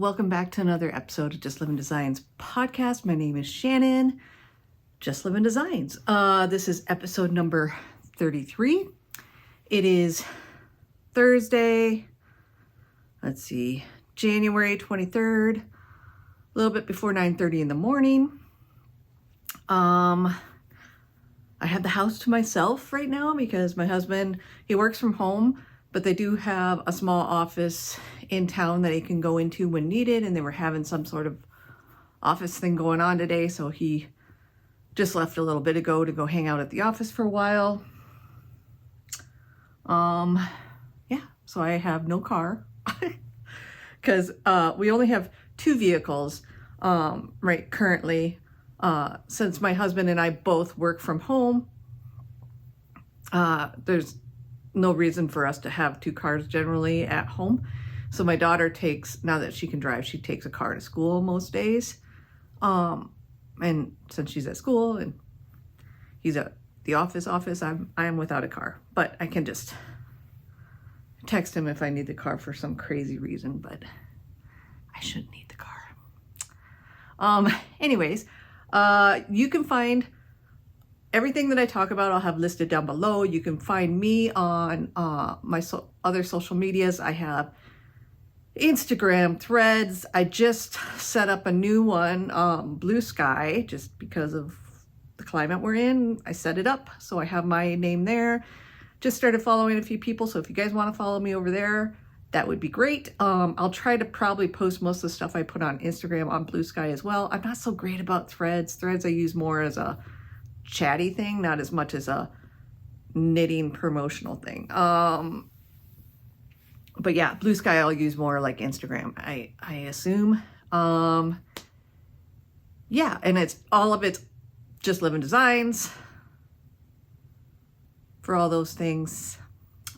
welcome back to another episode of Justlivin Designs podcast. My name is Shannon, Justlivin Designs. This is episode number 33. It is Thursday, let's see, January 23rd, a little bit before 9:30 in the morning. I have the house to myself right now because my husband, he works from home, but they do have a small office in town that he can go into when needed, and they were having some sort of office thing going on today, so he just left a little bit ago to go hang out at the office for a while. Yeah, so I have no car because we only have two vehicles right currently. Since my husband and I both work from home, there's no reason for us to have two cars generally at home. So my daughter takes, now that she can drive, she takes a car to school most days. And since she's at school and he's at the office, I am without a car. But I can just text him if I need the car for some crazy reason, but I shouldn't need the car. Anyways, you can find everything that I talk about, I'll have listed down below. You can find me on my other social medias. I have Instagram, Threads. I just set up a new one, Blue Sky, just because of the climate we're in. I set it up, so I have my name there. Just started following a few people, so if you guys want to follow me over there, that would be great. I'll try to probably post most of the stuff I put on Instagram on Blue Sky as well. I'm not so great about Threads. Threads I use more as a chatty thing, not as much as a knitting promotional thing. But yeah, Blue Sky I'll use more like Instagram, I assume. Yeah, and it's Justlivin Designs for all those things.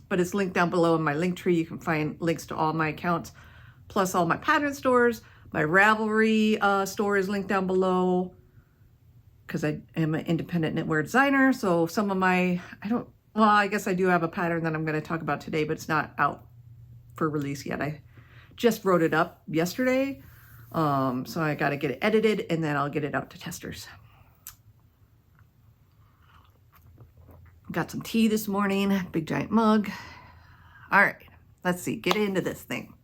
But it's linked down below in my link tree. You can find links to all my accounts, plus all my pattern stores. My Ravelry store is linked down below because I am an independent knitwear designer. So some of my, I guess I do have a pattern that I'm going to talk about today, but it's not out for release yet. I just wrote it up yesterday. So I got to get it edited and then I'll get it out to testers. Got some tea this morning, big giant mug. All right, let's see, get into this thing.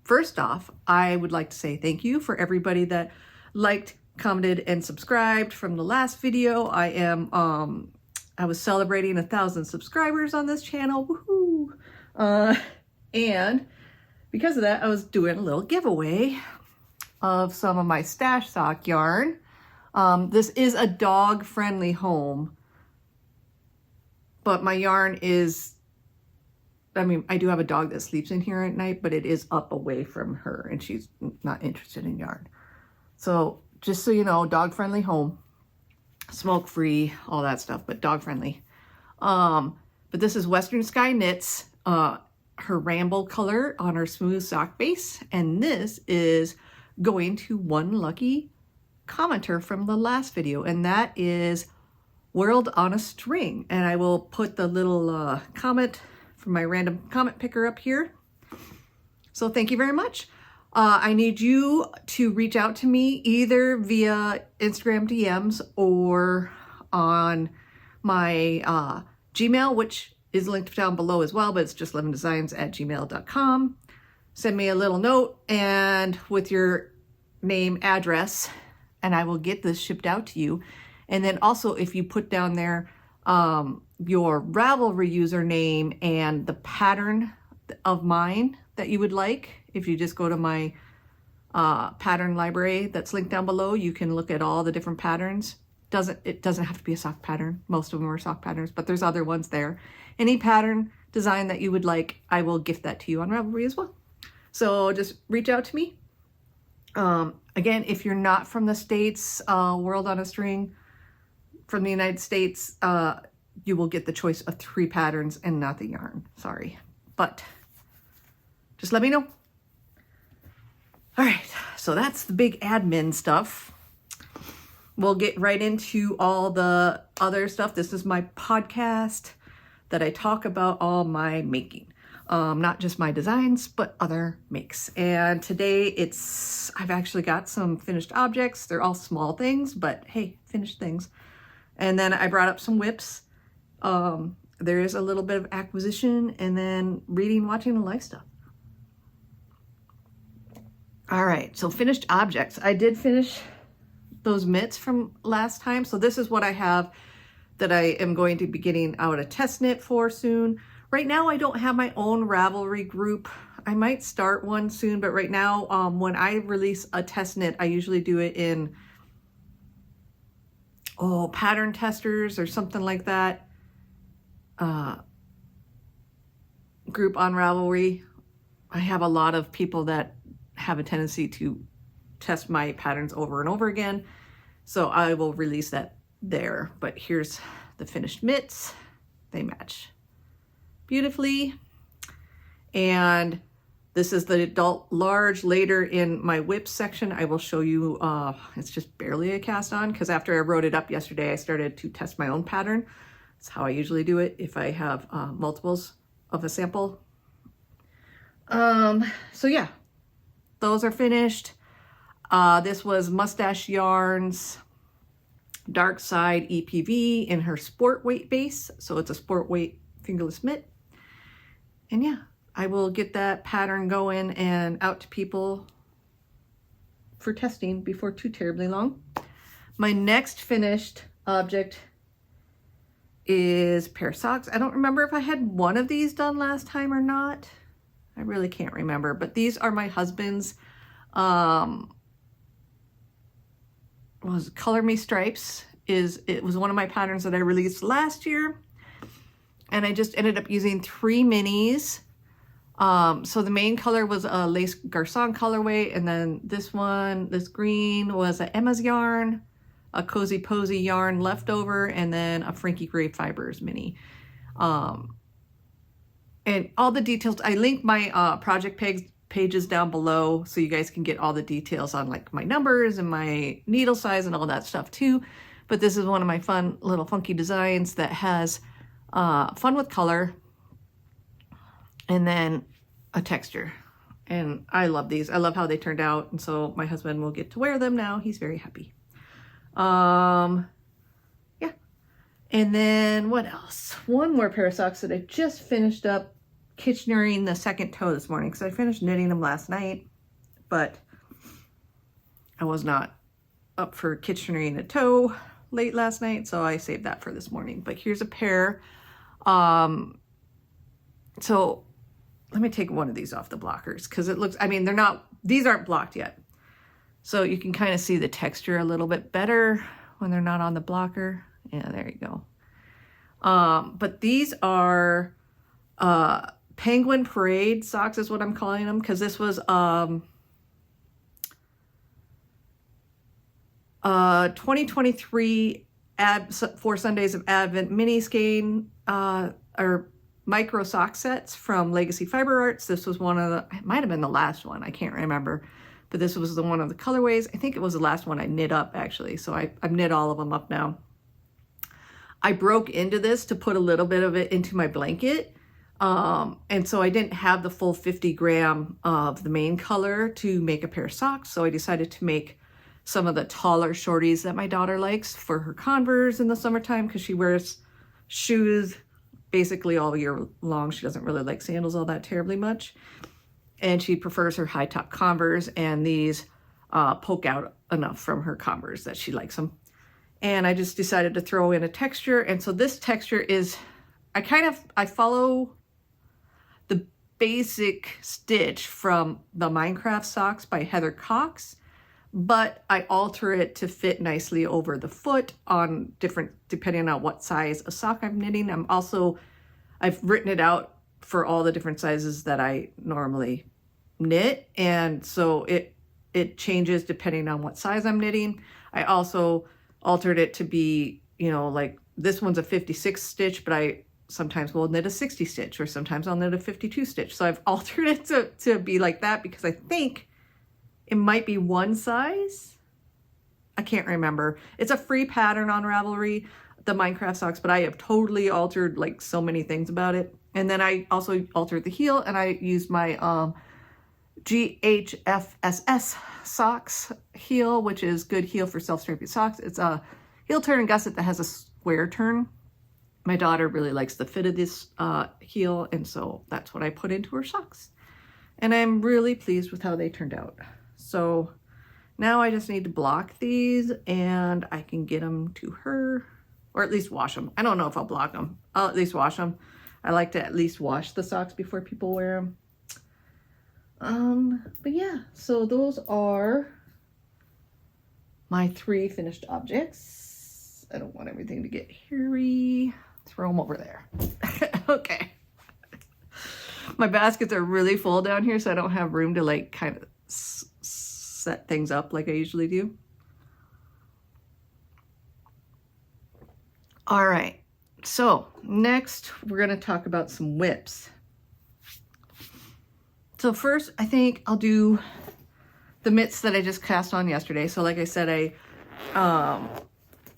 First off, I would like to say thank you for everybody that liked, commented, and subscribed from the last video. I was celebrating 1,000 subscribers on this channel, woohoo! And because of that, I was doing a little giveaway of some of my stash sock yarn. This is a dog-friendly home, but my yarn is, I do have a dog that sleeps in here at night, but it is up away from her and she's not interested in yarn. So just so you know, dog-friendly home, smoke-free, all that stuff, but dog-friendly. But this is Western Sky Knits, her Ramble color on her smooth sock base. And this is going to one lucky commenter from the last video, and that is World on a String. And I will put the little comment from my random comment picker up here. So thank you very much. I need you to reach out to me either via Instagram DMs or on my Gmail, which is linked down below as well, but it's justlivin.designs@gmail.com. Send me a little note and with your name, address, and I will get this shipped out to you. And then also if you put down there your Ravelry username and the pattern of mine that you would like, if you just go to my pattern library that's linked down below, you can look at all the different patterns. It doesn't have to be a sock pattern. Most of them are sock patterns, but there's other ones there. Any pattern design that you would like, I will gift that to you on Ravelry as well. So just reach out to me. Again, if you're not from the States, World on a String from the United States, you will get the choice of 3 patterns and not the yarn. Sorry, but just let me know. All right, so that's the big admin stuff. We'll get right into all the other stuff. This is my podcast that I talk about all my making. Not just my designs, but other makes. And today I've actually got some finished objects. They're all small things, but hey, finished things. And then I brought up some whips. There is a little bit of acquisition, and then reading, watching the life stuff. All right, so finished objects. I did finish those mitts from last time. So this is what I have that I am going to be getting out a test knit for soon. Right now, I don't have my own Ravelry group. I might start one soon, but right now, when I release a test knit, I usually do it in pattern testers or something like that. Group on Ravelry. I have a lot of people that have a tendency to test my patterns over and over again. So I will release that there. But here's the finished mitts. They match beautifully. And this is the adult large. Later in my whip section, I will show you, it's just barely a cast on, because after I wrote it up yesterday, I started to test my own pattern. That's how I usually do it if I have multiples of a sample. So yeah, those are finished. This was Mustache Yarns Dark Side EPV in her sport weight base. So it's a sport weight fingerless mitt. And yeah, I will get that pattern going and out to people for testing before too terribly long. My next finished object is a pair of socks. I don't remember if I had one of these done last time or not. I really can't remember, but these are my husband's was Color Me Stripes. It was one of my patterns that I released last year, and I just ended up using 3 minis. So the main color was a lace garçon colorway, and then this green was a Emma's yarn, a Cozy Posy yarn leftover, and then a Frankie Gray Fibers mini. And all the details, I link my project pages down below so you guys can get all the details on like my numbers and my needle size and all that stuff too. But this is one of my fun little funky designs that has fun with color and then a texture. And I love these. I love how they turned out. And so my husband will get to wear them now. He's very happy. Yeah. And then what else? One more pair of socks that I just finished up Kitchenerring the second toe this morning, because I finished knitting them last night, but I was not up for Kitchenerring a toe late last night, so I saved that for this morning. But here's a pair. So let me take one of these off the blockers, because it looks, I mean, these aren't blocked yet. So you can kind of see the texture a little bit better when they're not on the blocker. Yeah, there you go. But these are Penguin Parade socks is what I'm calling them, because this was 2023 4 Sundays of Advent mini skein or micro sock sets from Legacy Fiber Arts. This was one of the, it might have been the last one, I can't remember, but this was the one of the colorways. I think it was the last one I knit up actually, so I've knit all of them up now. I broke into this to put a little bit of it into my blanket. And so I didn't have the full 50 gram of the main color to make a pair of socks. So I decided to make some of the taller shorties that my daughter likes for her Converse in the summertime, because she wears shoes basically all year long. She doesn't really like sandals all that terribly much. And she prefers her high top Converse, and these poke out enough from her Converse that she likes them. And I just decided to throw in a texture. And so this texture is, I follow the basic stitch from the Minecraft socks by Heather Cox, but I alter it to fit nicely over the foot on depending on what size of sock I'm knitting. I've written it out for all the different sizes that I normally knit. And so it changes depending on what size I'm knitting. I also altered it to be, like this one's a 56 stitch, but I sometimes will knit a 60 stitch, or sometimes I'll knit a 52 stitch. So I've altered it to be like that, because I think it might be one size. I can't remember. It's a free pattern on Ravelry. the Minecraft socks, but I have totally altered like so many things about it. And then I also altered the heel, and I used my GHFSS socks heel, which is good heel for self-straping socks. It's a heel turn and gusset that has a square turn. My daughter really likes the fit of this heel, and so that's what I put into her socks. And I'm really pleased with how they turned out. So now I just need to block these, and I can get them to her, or at least wash them. I don't know if I'll block them. I'll at least wash them. I like to at least wash the socks before people wear them. But yeah, so those are my 3 finished objects. I don't want everything to get hairy. Throw them over there. Okay. My baskets are really full down here, so I don't have room to like kind of set things up like I usually do. All right. So next we're going to talk about some whips. So first, I think I'll do the mitts that I just cast on yesterday. So like I said, I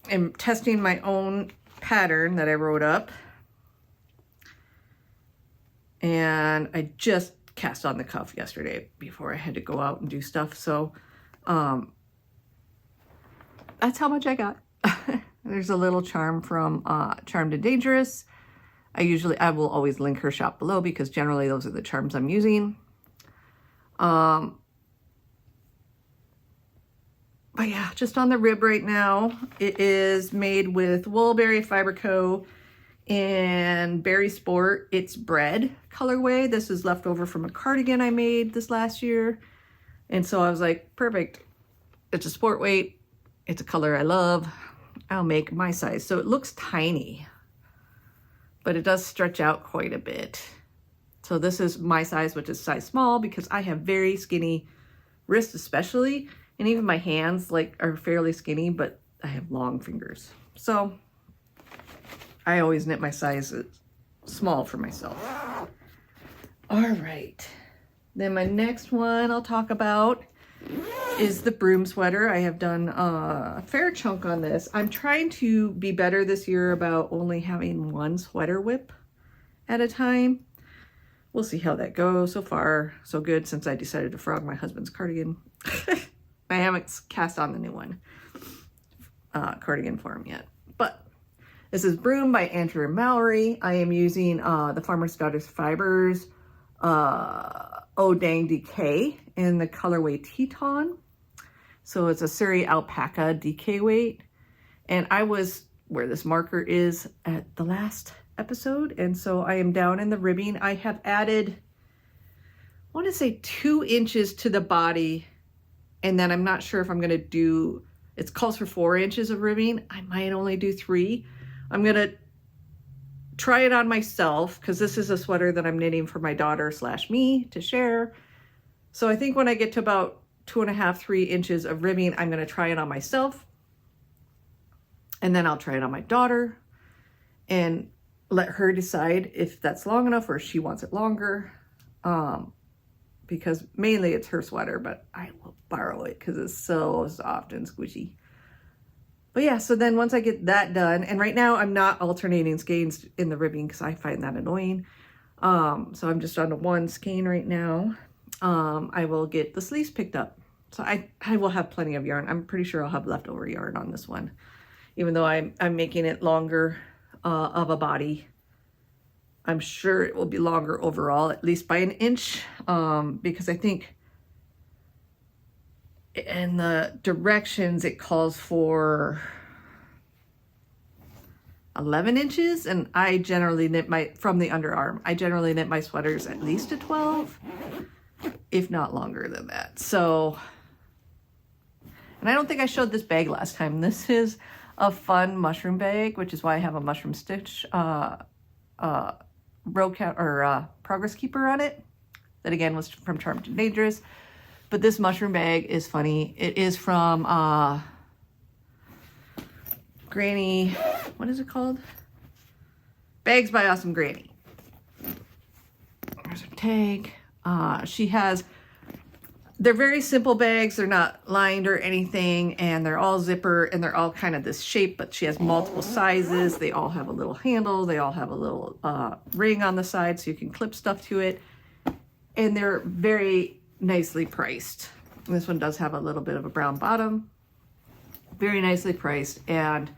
am testing my own pattern that I wrote up. And I just cast on the cuff yesterday before I had to go out and do stuff. So that's how much I got. There's a little charm from Charmed and Dangerous. I will always link her shop below because generally those are the charms I'm using. But yeah, just on the rib right now. It is made with Woolberry Fiber Co. and Berry Sport. It's bread colorway. This is left over from a cardigan I made this last year. And so I was like, perfect. It's a sport weight. It's a color I love. I'll make my size. So it looks tiny, but it does stretch out quite a bit. So this is my size, which is size small, because I have very skinny wrists especially. And even my hands like are fairly skinny, but I have long fingers. So I always knit my sizes small for myself. All right. Then my next one I'll talk about is the broom sweater. I have done a fair chunk on this. I'm trying to be better this year about only having one sweater whip at a time. We'll see how that goes. So far, so good since I decided to frog my husband's cardigan. I haven't cast on the new one cardigan for him yet. But this is Broom by Andrew and Mallory. I am using the Farmer's Daughter's Fibers Oh Dang DK in the colorway Teton. So it's a Surrey Alpaca DK weight. And I was where this marker is at the last episode. And so I am down in the ribbing. I have added, I want to say 2 inches to the body. And then I'm not sure if I'm going to do, it calls for 4 inches of ribbing. I might only do 3. I'm going to try it on myself because this is a sweater that I'm knitting for my daughter / me to share. So I think when I get to about 2.5, 3 inches of ribbing, I'm going to try it on myself. And then I'll try it on my daughter and let her decide if that's long enough or if she wants it longer. Because mainly it's her sweater, but I will borrow it because it's so soft and squishy. But yeah, so then once I get that done, and right now I'm not alternating skeins in the ribbing because I find that annoying. So I'm just on one skein right now. I will get the sleeves picked up. So I will have plenty of yarn. I'm pretty sure I'll have leftover yarn on this one, even though I'm making it longer of a body. I'm sure it will be longer overall, at least by 1 inch, because I think in the directions it calls for 11 inches, and I generally knit from the underarm, I generally knit my sweaters at least to 12, if not longer than that. So, and I don't think I showed this bag last time. This is a fun mushroom bag, which is why I have a mushroom stitch row count or progress keeper on it. That again was from Charmed and Dangerous. But this mushroom bag is funny. It is from Granny, what is it called? Bags by Awesome Granny. There's her tag. She has they're very simple bags. They're not lined or anything, and they're all zipper, and they're all kind of this shape, but she has multiple sizes. They all have a little handle. They all have a little ring on the side so you can clip stuff to it. And they're very nicely priced. This one does have a little bit of a brown bottom. Very nicely priced, and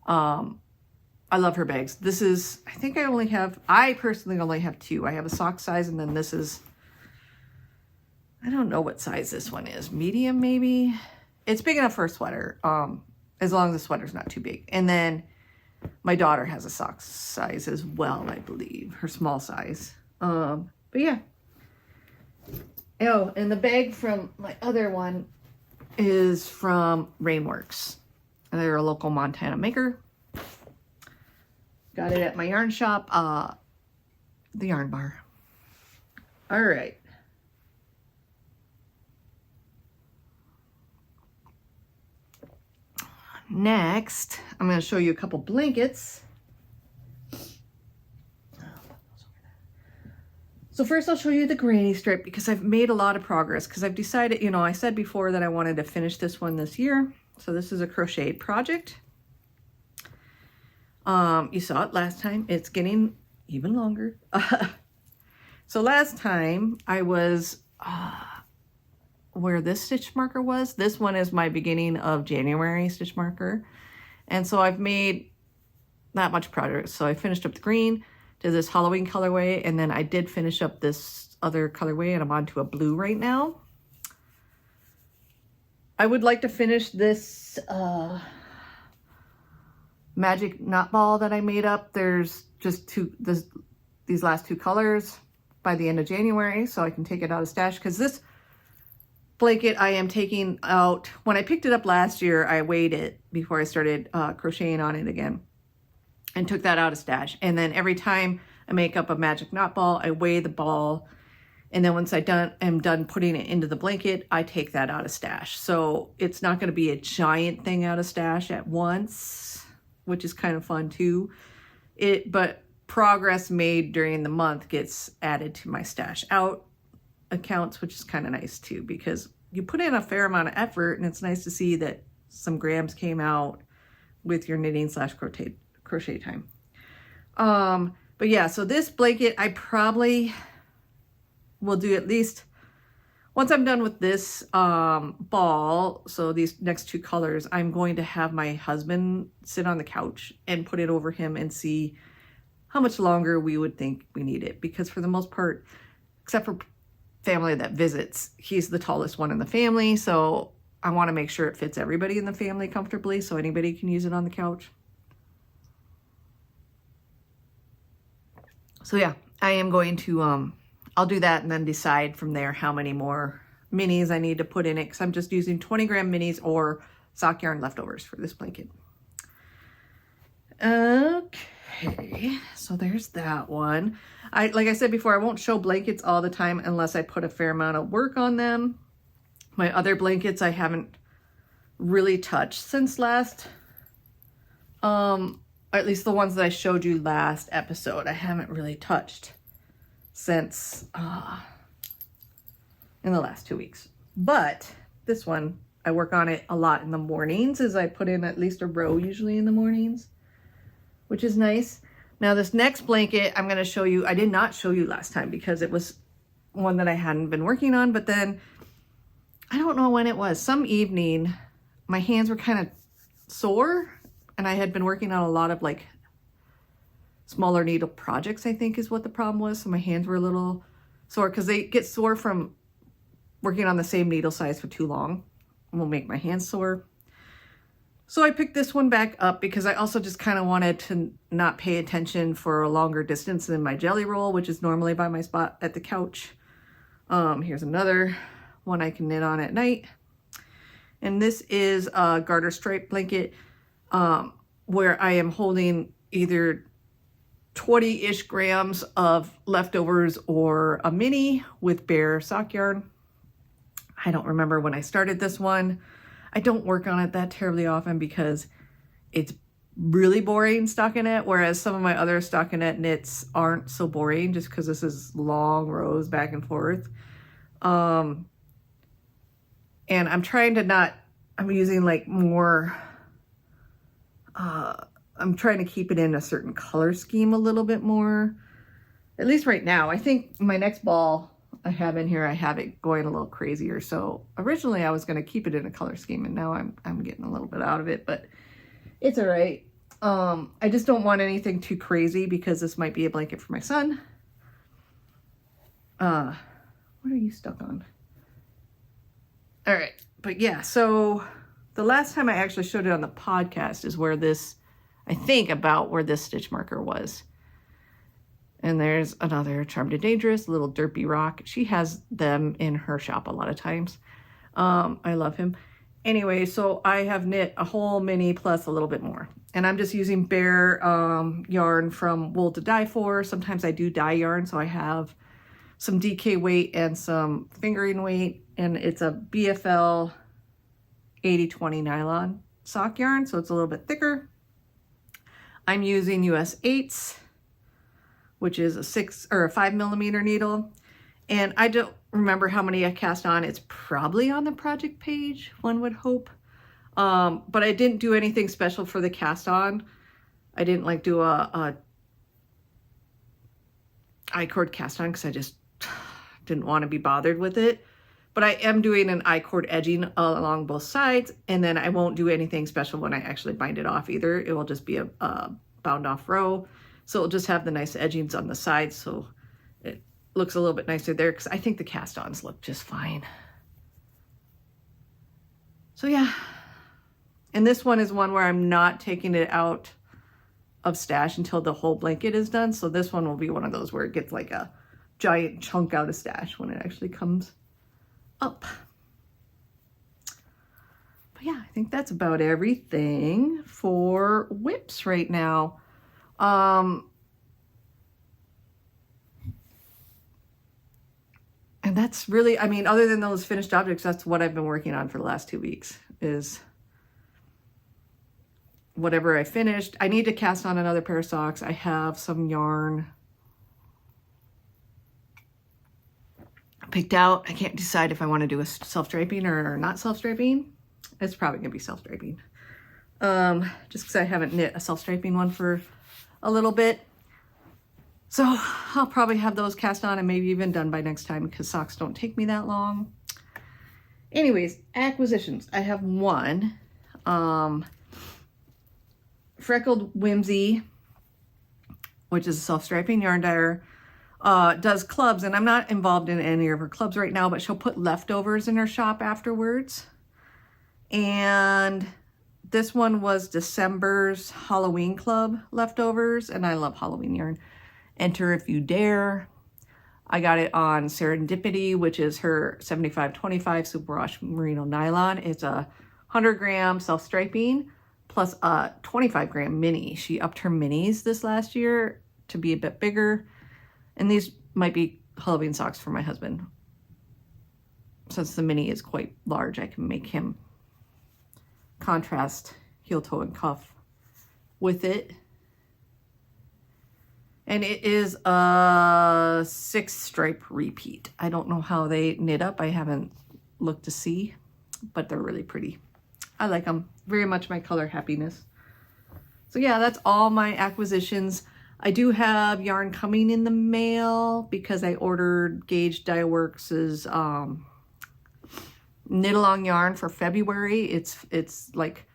I love her bags. This is, I think I personally only have two. I have a sock size, and then this is, I don't know what size this one is. Medium, maybe? It's big enough for a sweater, as long as the sweater's not too big. And then my daughter has a sock size as well, I believe. Her small size. But yeah. Oh, and the bag from my other one is from Rainworks. They're a local Montana maker. Got it at my yarn shop, the Yarn Bar. All right. Next, I'm going to show you a couple blankets. So first I'll show you the granny strip because I've made a lot of progress because I've decided, I said before that I wanted to finish this one this year. So this is a crocheted project. You saw it last time. It's getting even longer. So last time I was where this stitch marker was. This one is my beginning of January stitch marker. And so I've made not much progress. So I finished up the green to this Halloween colorway, and then I did finish up this other colorway, and I'm on to a blue right now. I would like to finish this magic knot ball that I made up. There's just these last two colors by the end of January, so I can take it out of stash, because this blanket I am taking out. When I picked it up last year, I weighed it before I started crocheting on it again and took that out of stash. And then every time I make up a magic knot ball, I weigh the ball, and then once am done putting it into the blanket, I take that out of stash. So it's not going to be a giant thing out of stash at once, which is kind of fun too. But progress made during the month gets added to my stash out accounts, which is kind of nice too, because you put in a fair amount of effort, and it's nice to see that some grams came out with your knitting / crochet time. But yeah, so this blanket I probably will do at least once I'm done with this ball. So these next two colors, I'm going to have my husband sit on the couch and put it over him and see how much longer we would think we need it, because for the most part, except for family that visits, he's the tallest one in the family, so I want to make sure it fits everybody in the family comfortably so anybody can use it on the couch. So yeah, I am going to I'll do that and then decide from there how many more minis I need to put in it, because I'm just using 20 gram minis or sock yarn leftovers for this blanket. Okay, so there's that one. Like I said before, I won't show blankets all the time unless I put a fair amount of work on them. My other blankets I haven't really touched since last, at least the ones that I showed you last episode, I haven't really touched since in the last 2 weeks. But this one, I work on it a lot in the mornings, as I put in at least a row usually in the mornings, which is nice. Now this next blanket I'm going to show you, I did not show you last time because it was one that I hadn't been working on, but then I don't know when it was, some evening, my hands were kind of sore, and I had been working on a lot of like smaller needle projects, I think is what the problem was. So my hands were a little sore, because they get sore from working on the same needle size for too long. It will make my hands sore. So I picked this one back up because I also just kind of wanted to not pay attention for a longer distance than my jelly roll, which is normally by my spot at the couch. Here's another one I can knit on at night. And this is a garter stripe blanket where I am holding either 20-ish grams of leftovers or a mini with bare sock yarn. I don't remember when I started this one. I don't work on it that terribly often because it's really boring stockinette, whereas some of my other stockinette knits aren't so boring just because this is long rows back and forth. And I'm trying to not, I'm using like more, I'm trying to keep it in a certain color scheme a little bit more. At least right now. I think my next ball I have in here, I have it going a little crazier. So originally I was going to keep it in a color scheme, and now I'm getting a little bit out of it, but it's all right. I just don't want anything too crazy because this might be a blanket for my son. What are you stuck on? All right. But yeah, so the last time I actually showed it on the podcast is where this, I think about where this stitch marker was. And there's another Charmed and Dangerous, little derpy rock. She has them in her shop a lot of times. I love him. Anyway, so I have knit a whole mini plus a little bit more. And I'm just using bare yarn from Wool to Dye For. Sometimes I do dye yarn, so I have some DK weight and some fingering weight. And it's a BFL 80/20 nylon sock yarn, so it's a little bit thicker. I'm using US 8s, which is a 6 or a 5mm needle. And I don't remember how many I cast on. It's probably on the project page, one would hope. But I didn't do anything special for the cast on. I didn't like do a I-cord cast on because I just didn't want to be bothered with it. But I am doing an I-cord edging along both sides, and then I won't do anything special when I actually bind it off either. It will just be a bound off row. So it'll just have the nice edgings on the sides, so it looks a little bit nicer there, because I think the cast-ons look just fine. So yeah. And this one is one where I'm not taking it out of stash until the whole blanket is done. So this one will be one of those where it gets like a giant chunk out of stash when it actually comes up. But yeah, I think that's about everything for whips right now. And that's really, I mean, other than those finished objects, that's what I've been working on for the last 2 weeks, is whatever I finished. I need to cast on another pair of socks. I have some yarn picked out. I can't decide if I want to do a self-draping or not self-draping. It's probably going to be self-draping. Just because I haven't knit a self-draping one for a little bit. So I'll probably have those cast on and maybe even done by next time, because socks don't take me that long. Anyways, acquisitions. I have one. Freckled Whimsy, which is a self-striping yarn dyer, does clubs, and I'm not involved in any of her clubs right now, but she'll put leftovers in her shop afterwards. And this one was December's Halloween club leftovers, and I love Halloween yarn. Enter If You Dare. I got it on Serendipity, which is her 75/25 superwash merino nylon. It's a 100-gram self-striping plus a 25-gram mini. She upped her minis this last year to be a bit bigger. And these might be Halloween socks for my husband. Since the mini is quite large, I can make him contrast heel, toe, and cuff with it. And it is a 6-stripe repeat. I don't know how they knit up. I haven't looked to see, but they're really pretty. I like them. Very much my color happiness. So yeah, that's all my acquisitions. I do have yarn coming in the mail because I ordered Gauge Dye Works' knit along yarn for February. It's like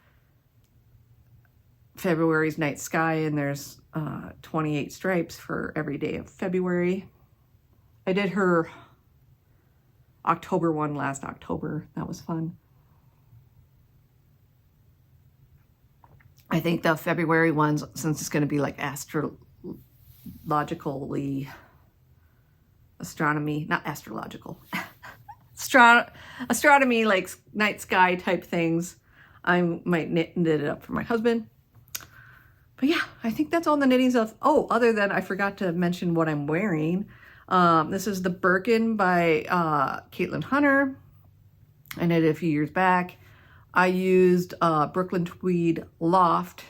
February's night sky, and there's 28 stripes for every day of February. I did her October one last October. That was fun. I think the February ones, since it's going to be like astrologically, astronomy, not astrological, astronomy, like night sky type things, I might knit it up for my husband. But yeah, I think that's all the knitting stuff. Oh, other than I forgot to mention what I'm wearing. This is the Birkin by Caitlin Hunter. I knit it a few years back. I used Brooklyn Tweed Loft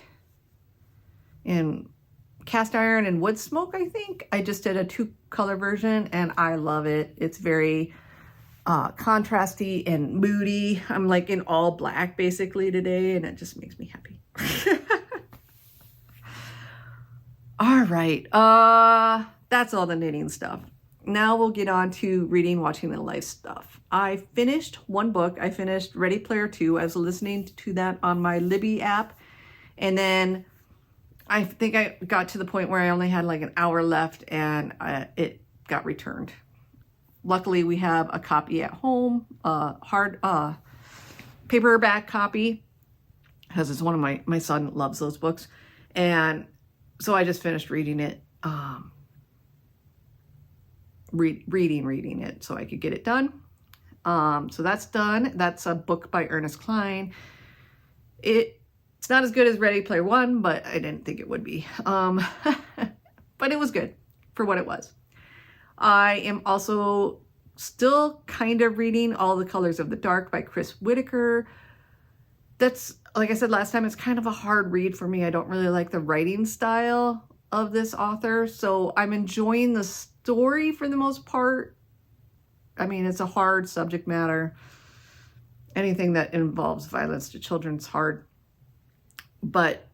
in cast iron and wood smoke, I think. I just did a 2-color version, and I love it. It's very contrasty and moody. I'm like in all black basically today, and it just makes me happy. All right, that's all the knitting stuff. Now we'll get on to reading, watching, and life stuff. I finished one book. I finished Ready Player 2. I was listening to that on my Libby app, and then I think I got to the point where I only had like an hour left, and it got returned. Luckily, we have a copy at home, hard paperback copy, because it's one of my son loves those books, and so I just finished reading it, reading it so I could get it done. So that's done. That's a book by Ernest Cline. It's not as good as Ready Player One, but I didn't think it would be. But it was good for what it was. I am also still kind of reading All the Colors of the Dark by Whitaker. That's, like I said last time, it's kind of a hard read for me. I don't really like the writing style of this author, so I'm enjoying the story for the most part. I mean, it's a hard subject matter. Anything that involves violence to children is hard, but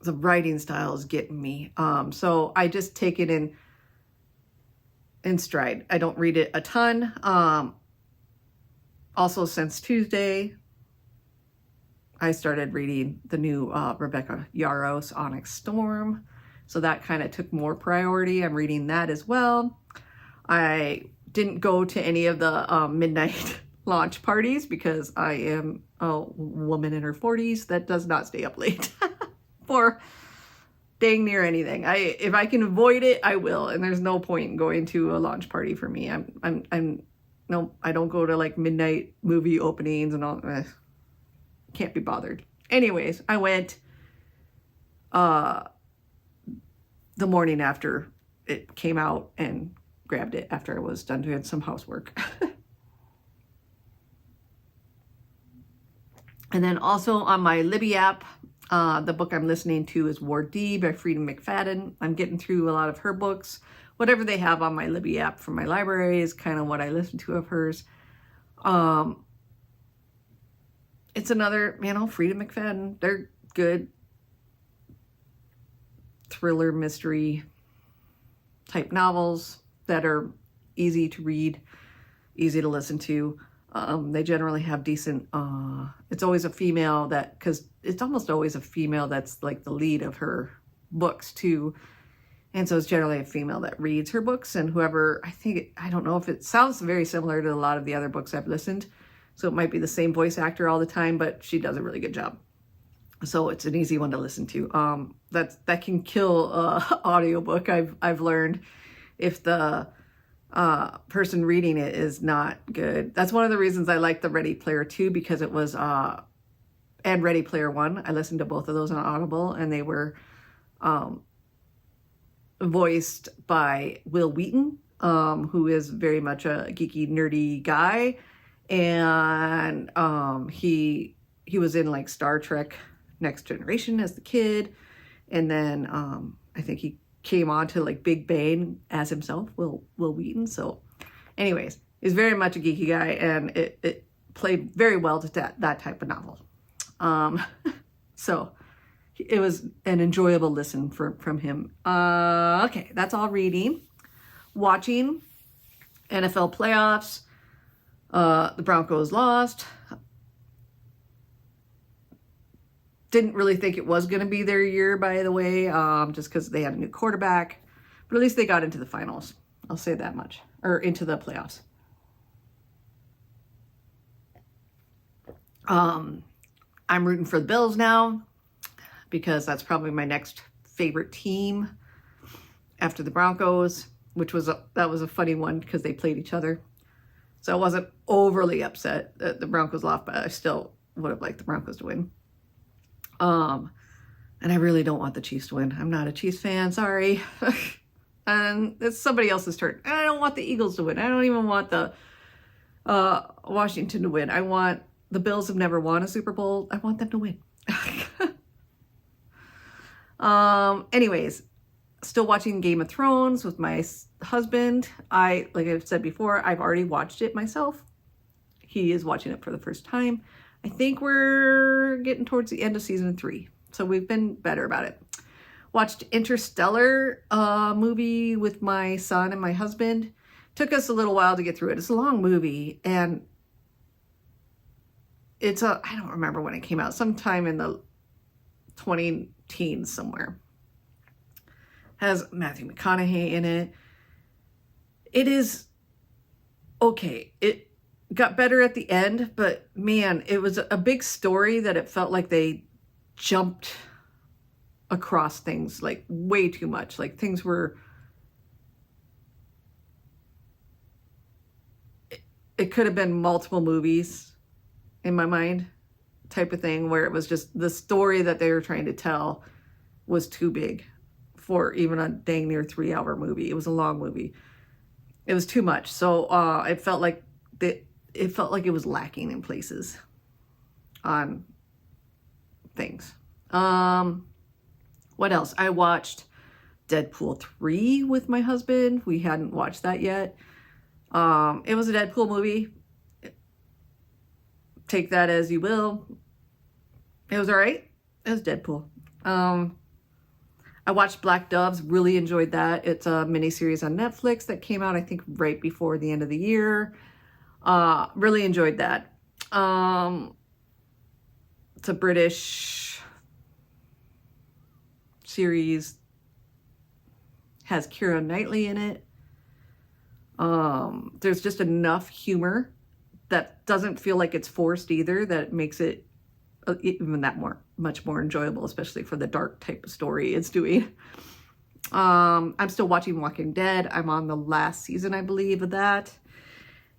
the writing style is getting me. So I just take it in stride. I don't read it a ton. Also, since Tuesday, I started reading the new Rebecca Yarros Onyx Storm. So that kind of took more priority. I'm reading that as well. I didn't go to any of the midnight launch parties because I am a woman in her 40s that does not stay up late for dang near anything. If I can avoid it, I will. And there's no point in going to a launch party for me. No, I don't go to like midnight movie openings and all. Can't be bothered. Anyways, I went the morning after it came out and grabbed it after I was done doing some housework. And then also on my Libby app, the book I'm listening to is Ward D by Freida McFadden. I'm getting through a lot of her books. Whatever they have on my Libby app from my library is kind of what I listen to of hers. It's another, Freida McFadden. They're good thriller mystery type novels that are easy to read, easy to listen to. They generally have decent, it's always a female because it's almost always a female that's like the lead of her books too. And so it's generally a female that reads her books, and whoever, I don't know if it sounds very similar to a lot of the other books I've listened. So it might be the same voice actor all the time, but she does a really good job. So it's an easy one to listen to. That can kill audiobook. I've learned if the person reading it is not good. That's one of the reasons I like the Ready Player 2, because it was and Ready Player 1. I listened to both of those on Audible, and they were voiced by Will Wheaton, who is very much a geeky, nerdy guy. And he was in like Star Trek Next Generation as the kid. And then I think he came on to like Big Bang as himself, Will Wheaton. So anyways, he's very much a geeky guy, and it played very well to that type of novel. So it was an enjoyable listen from him. Okay, that's all reading. Watching NFL playoffs. The Broncos lost. Didn't really think it was going to be their year, by the way, just because they had a new quarterback. But at least they got into the finals. I'll say that much. Or into the playoffs. I'm rooting for the Bills now, because that's probably my next favorite team after the Broncos, that was a funny one because they played each other. So I wasn't overly upset that the Broncos lost, but I still would have liked the Broncos to win. And I really don't want the Chiefs to win. I'm not a Chiefs fan, sorry. And it's somebody else's turn. And I don't want the Eagles to win. I don't even want the Washington to win. The Bills have never won a Super Bowl. I want them to win. Anyways, Still watching Game of Thrones with my husband. Like I've said before, I've already watched it myself. He is watching it for the first time. I think we're getting towards the end of season 3. So we've been better about it. Watched Interstellar movie with my son and my husband. Took us a little while to get through it. It's a long movie, and I don't remember when it came out, sometime in the 20 teens somewhere. Has Matthew McConaughey in it. It is okay. It got better at the end, but man, it was a big story that it felt like they jumped across things like way too much. Like things were, it could have been multiple movies in my mind type of thing, where it was just the story that they were trying to tell was too big for even a dang near 3-hour movie. It was a long movie. It was too much. So it felt like it was lacking in places on things. What else? I watched Deadpool 3 with my husband. We hadn't watched that yet. It was a Deadpool movie. Take that as you will. It was all right. It was Deadpool. I watched Black Doves, really enjoyed that. It's a miniseries on Netflix that came out, I think, right before the end of the year. Really enjoyed that. It's a British series. Has Keira Knightley in it. There's just enough humor that doesn't feel like it's forced either, that makes it even that much more enjoyable, especially for the dark type of story it's doing. I'm still watching Walking Dead. I'm on the last season, I believe, of that.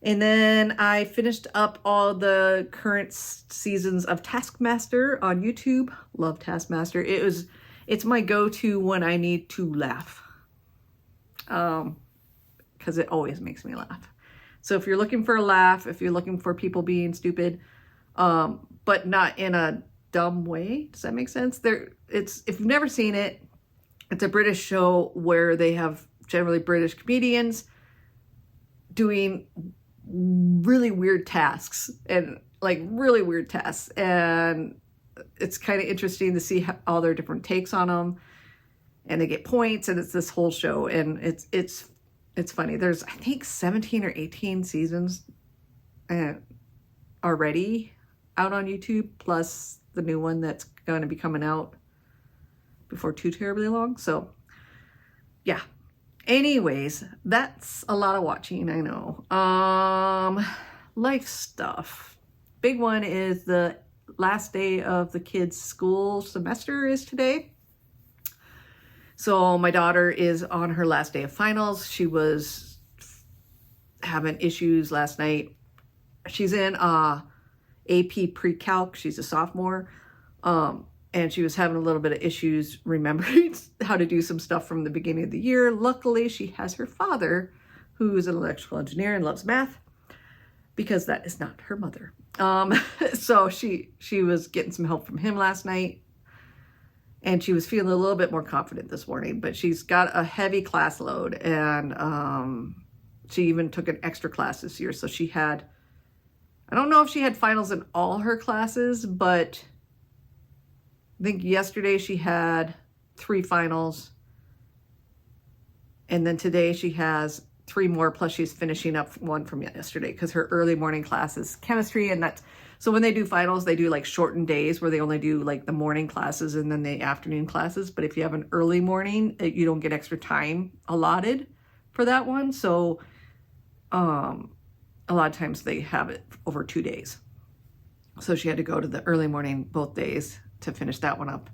And then I finished up all the current seasons of Taskmaster on YouTube. Love Taskmaster. It's my go-to when I need to laugh. Because it always makes me laugh. So if you're looking for a laugh, if you're looking for people being stupid, but not in a dumb way, does that make sense? If you've never seen it, it's a British show where they have generally British comedians doing really weird tasks, and it's kind of interesting to see all their different takes on them, and they get points, and it's this whole show, and it's funny. There's, I think, 17 or 18 seasons already out on YouTube, plus the new one that's going to be coming out before too terribly long. So yeah, anyways, that's a lot of watching, I know. Life stuff. Big one is the last day of the kids' school semester is today. So my daughter is on her last day of finals. She was having issues last night. She's in AP pre-calc. She's a sophomore. And she was having a little bit of issues remembering how to do some stuff from the beginning of the year. Luckily, she has her father, who is an electrical engineer and loves math, because that is not her mother. So she was getting some help from him last night. And she was feeling a little bit more confident this morning, but she's got a heavy class load, and she even took an extra class this year. So she had, I don't know if she had finals in all her classes, but I think yesterday she had 3 finals. And then today she has 3 more, plus she's finishing up one from yesterday, because her early morning class is chemistry, and that's, so when they do finals, they do like shortened days where they only do like the morning classes and then the afternoon classes. But if you have an early morning, you don't get extra time allotted for that one. So a lot of times they have it over 2 days. So she had to go to the early morning both days to finish that one up,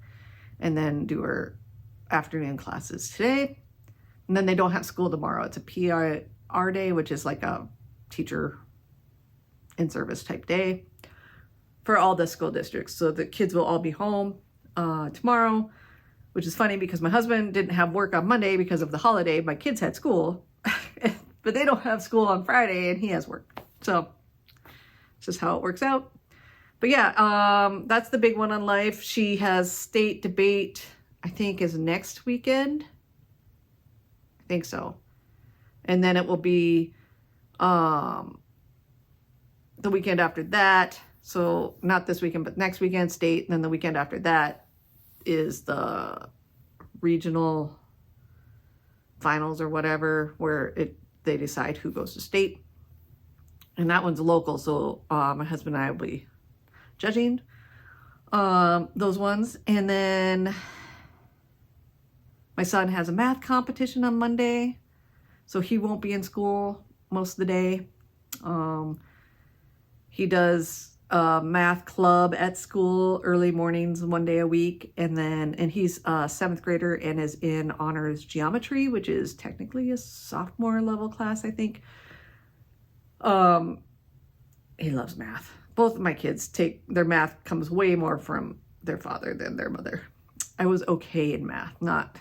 and then do her afternoon classes today. And then they don't have school tomorrow. It's a PR day, which is like a teacher in service type day for all the school districts. So the kids will all be home tomorrow, which is funny because my husband didn't have work on Monday because of the holiday. My kids had school, but they don't have school on Friday, and he has work. So it's just how it works out. But yeah, that's the big one on life. She has state debate, I think, is next weekend. think so. And then it will be the weekend after that. So not this weekend, but next weekend state. And then the weekend after that is the regional finals or whatever, where they decide who goes to state. And that one's local. So my husband and I will be judging those ones. And then my son has a math competition on Monday, so he won't be in school most of the day. He does a math club at school early mornings 1 day a week, and he's a 7th grader and is in honors geometry, which is technically a sophomore level class, I think. He loves math. Both of my kids their math comes way more from their father than their mother. I was okay in math, not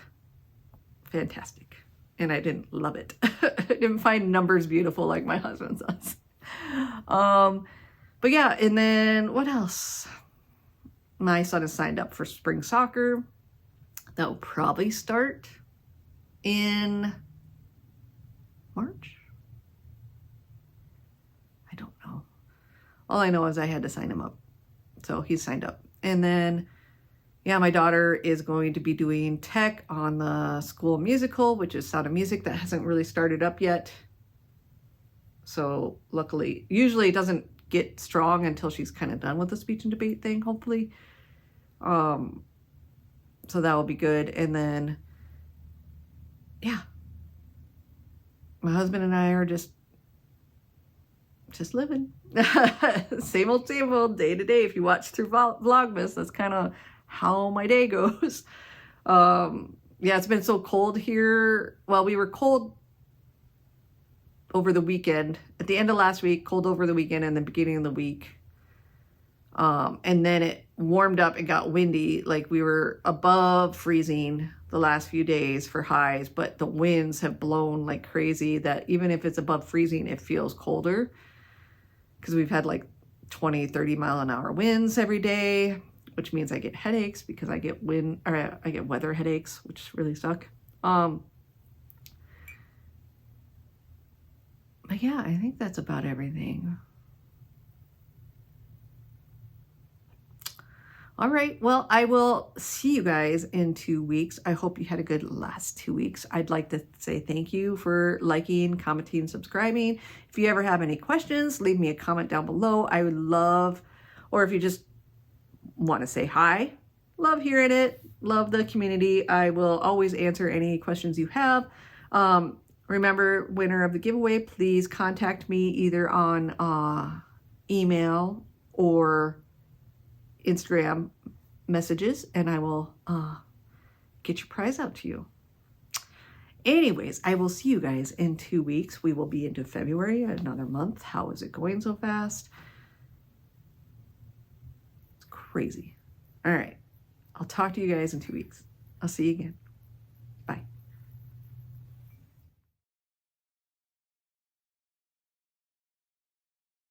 fantastic. And I didn't love it. I didn't find numbers beautiful like my husband does. But yeah, and then what else? My son is signed up for spring soccer. That will probably start in March. I don't know. All I know is I had to sign him up. So he's signed up. And then, yeah, my daughter is going to be doing tech on the school musical, which is Sound of Music. That hasn't really started up yet. So luckily, usually it doesn't get strong until she's kind of done with the speech and debate thing, hopefully. So that will be good. And then, yeah, my husband and I are just living. Same old, day to day. If you watch through Vlogmas, that's kind of how my day goes. Yeah, it's been so cold here. Well, we were cold over the weekend, at the end of last week, cold over the weekend and the beginning of the week. And then it warmed up and got windy. Like we were above freezing the last few days for highs, but the winds have blown like crazy that even if it's above freezing, it feels colder because we've had like 20, 30 mile an hour winds every day, which means I get headaches because I get weather headaches, which really suck. But yeah, I think that's about everything. All right, well, I will see you guys in 2 weeks. I hope you had a good last 2 weeks. I'd like to say thank you for liking, commenting, subscribing. If you ever have any questions, leave me a comment down below. I would love, or if you just want to say hi, love hearing it, love the community. I will always answer any questions you have. Remember, winner of the giveaway, please contact me either on email or Instagram messages, and I will get your prize out to you. Anyways, I will see you guys in 2 weeks. We will be into February, another month. How is it going so fast? It's crazy. All right. I'll talk to you guys in 2 weeks. I'll see you again.